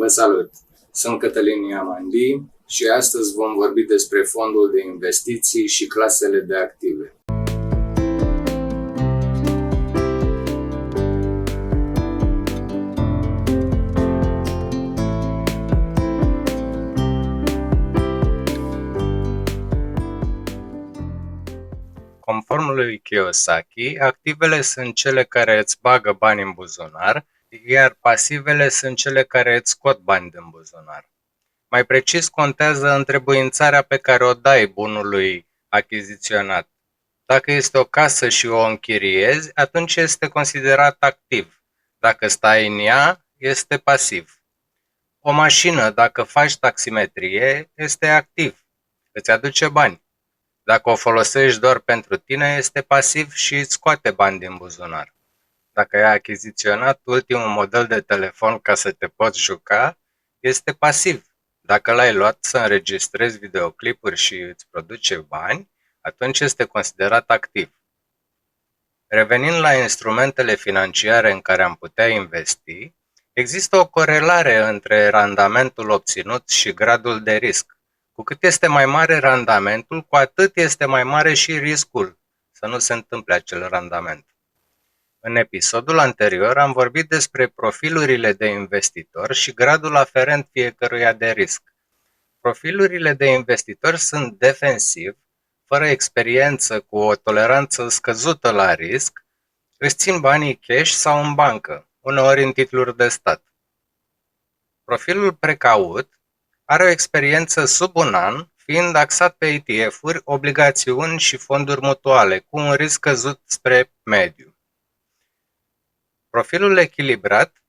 Vă salut! Sunt Cătălin Iamandi și astăzi vom vorbi despre fondul de investiții și clasele de active. Conform lui Kiyosaki, activele sunt cele care îți bagă bani în buzunar, iar pasivele sunt cele care îți scot bani din buzunar. Mai precis, contează întrebuințarea pe care o dai bunului achiziționat. Dacă este o casă și o închiriezi, atunci este considerat activ. Dacă stai în ea, este pasiv. O mașină, dacă faci taximetrie, este activ. Îți aduce bani. Dacă o folosești doar pentru tine, este pasiv și îți scoate bani din buzunar. Dacă ai achiziționat ultimul model de telefon ca să te poți juca, este pasiv. Dacă l-ai luat să înregistrezi videoclipuri și îți produce bani, atunci este considerat activ. Revenind la instrumentele financiare în care am putea investi, există o corelare între randamentul obținut și gradul de risc. Cu cât este mai mare randamentul, cu atât este mai mare și riscul să nu se întâmple acel randament. În episodul anterior am vorbit despre profilurile de investitor și gradul aferent fiecăruia de risc. Profilurile de investitor sunt defensiv, fără experiență, cu o toleranță scăzută la risc, își țin banii cash sau în bancă, uneori în titluri de stat. Profilul precaut are o experiență sub un an, fiind axat pe ETF-uri, obligațiuni și fonduri mutuale, cu un risc scăzut spre mediu. Profilul echilibrat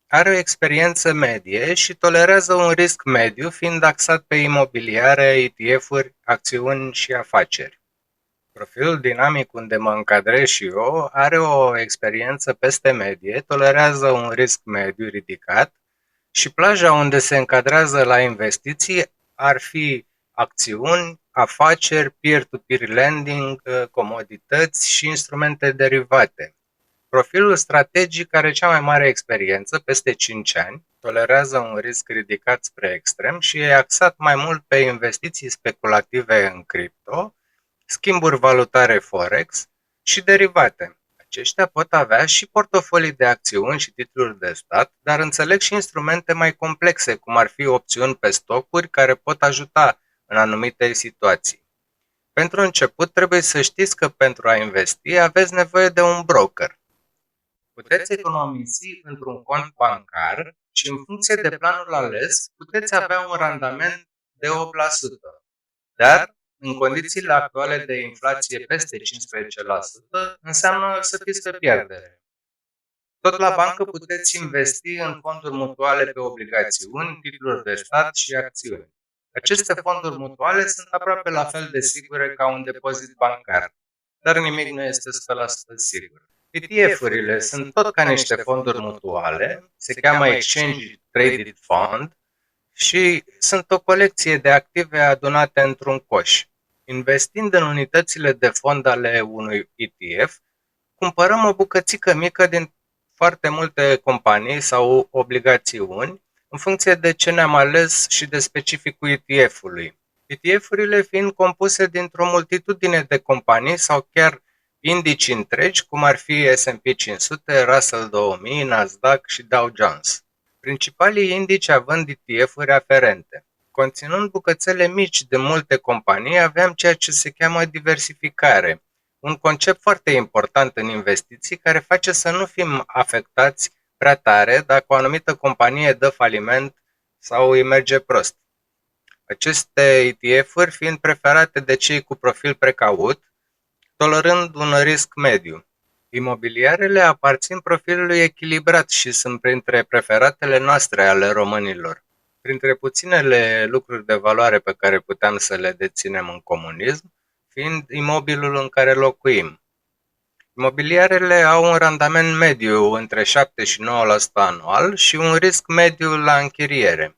are o experiență medie și tolerează un risc mediu, fiind axat pe imobiliare, ETF-uri, acțiuni și afaceri. Profilul dinamic, unde mă încadrez și eu, are o experiență peste medie, tolerează un risc mediu ridicat și plaja unde se încadrează la investiții ar fi acțiuni, afaceri, peer-to-peer lending, comodități și instrumente derivate. Profilul strategic are cea mai mare experiență, peste 5 ani, tolerează un risc ridicat spre extrem și e axat mai mult pe investiții speculative în cripto, schimburi valutare forex și derivate. Aceștia pot avea și portofolii de acțiuni și titluri de stat, dar înțeleg și instrumente mai complexe, cum ar fi opțiuni pe stocuri, care pot ajuta în anumite situații. Pentru început, trebuie să știți că pentru a investi aveți nevoie de un broker. Puteți economisi într-un cont bancar și în funcție de planul ales puteți avea un randament de 8%. Dar, în condițiile actuale de inflație peste 15%, înseamnă să fiți pe pierdere. Tot la bancă puteți investi în fonduri mutuale pe obligațiuni, titluri de stat și acțiuni. Aceste fonduri mutuale sunt aproape la fel de sigure ca un depozit bancar, dar nimic nu este 100% sigur. ETF-urile sunt tot ca niște fonduri mutuale, se cheamă Exchange Traded Fund și sunt o colecție de active adunate într-un coș. Investind în unitățile de fond ale unui ETF, cumpărăm o bucățică mică din foarte multe companii sau obligațiuni, în funcție de ce ne-am ales și de specificul ETF-ului. ETF-urile fiind compuse dintr-o multitudine de companii sau chiar indici întregi, cum ar fi S&P 500, Russell 2000, Nasdaq și Dow Jones. Principalii indici având ETF-uri aferente. Conținând bucățele mici de multe companii, aveam ceea ce se cheamă diversificare, un concept foarte important în investiții care face să nu fim afectați prea tare dacă o anumită companie dă faliment sau îi merge prost. Aceste ETF-uri fiind preferate de cei cu profil precaut, tolerând un risc mediu. Imobiliarele aparțin profilului echilibrat și sunt printre preferatele noastre ale românilor. Printre puținele lucruri de valoare pe care puteam să le deținem în comunism, fiind imobilul în care locuim. Imobiliarele au un randament mediu între 7 și 9% anual și un risc mediu la închiriere.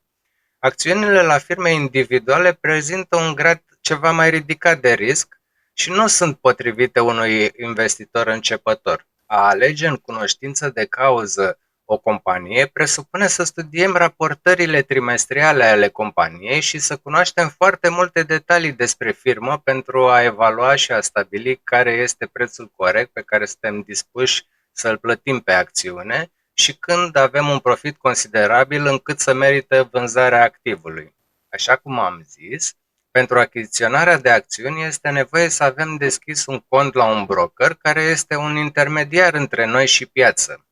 Acțiunile la firme individuale prezintă un grad ceva mai ridicat de risc și nu sunt potrivite unui investitor începător. A alege în cunoștință de cauză o companie presupune să studiem raportările trimestriale ale companiei și să cunoaștem foarte multe detalii despre firmă pentru a evalua și a stabili care este prețul corect pe care suntem dispuși să-l plătim pe acțiune și când avem un profit considerabil încât să merită vânzarea activului. Așa cum am zis, pentru achiziționarea de acțiuni este nevoie să avem deschis un cont la un broker care este un intermediar între noi și piață.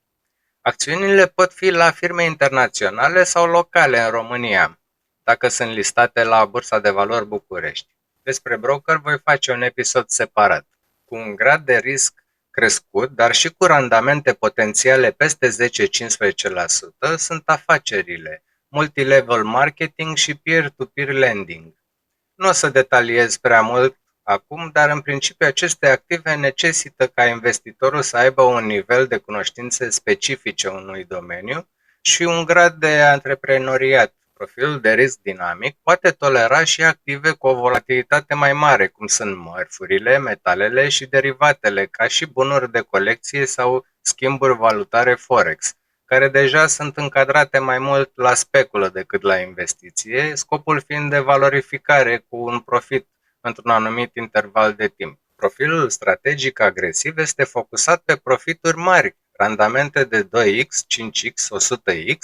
Acțiunile pot fi la firme internaționale sau locale în România, dacă sunt listate la Bursa de Valori București. Despre broker voi face un episod separat. Cu un grad de risc crescut, dar și cu randamente potențiale peste 10-15%, sunt afacerile, multilevel marketing și peer-to-peer lending. Nu o să detaliez prea mult acum, dar în principiu aceste active necesită ca investitorul să aibă un nivel de cunoștințe specifice unui domeniu și un grad de antreprenoriat. Profilul de risc dinamic poate tolera și active cu o volatilitate mai mare, cum sunt mărfurile, metalele și derivatele, ca și bunuri de colecție sau schimburi valutare Forex, care deja sunt încadrate mai mult la speculă decât la investiție, scopul fiind de valorificare cu un profit într-un anumit interval de timp. Profilul strategic agresiv este focusat pe profituri mari, randamente de 2x, 5x, 100x,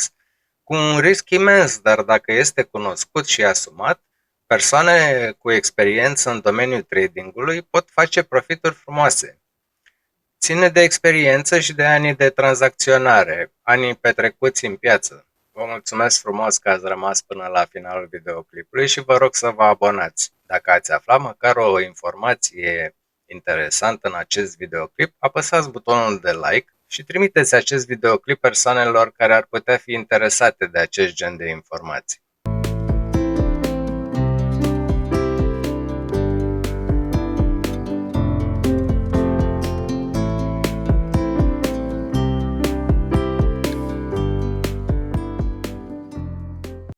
cu un risc imens, dar dacă este cunoscut și asumat, persoane cu experiență în domeniul tradingului pot face profituri frumoase. Ține de experiență și de anii de tranzacționare, anii petrecuți în piață. Vă mulțumesc frumos că ați rămas până la finalul videoclipului și vă rog să vă abonați. Dacă ați aflat măcar o informație interesantă în acest videoclip, apăsați butonul de like și trimiteți acest videoclip persoanelor care ar putea fi interesate de acest gen de informații.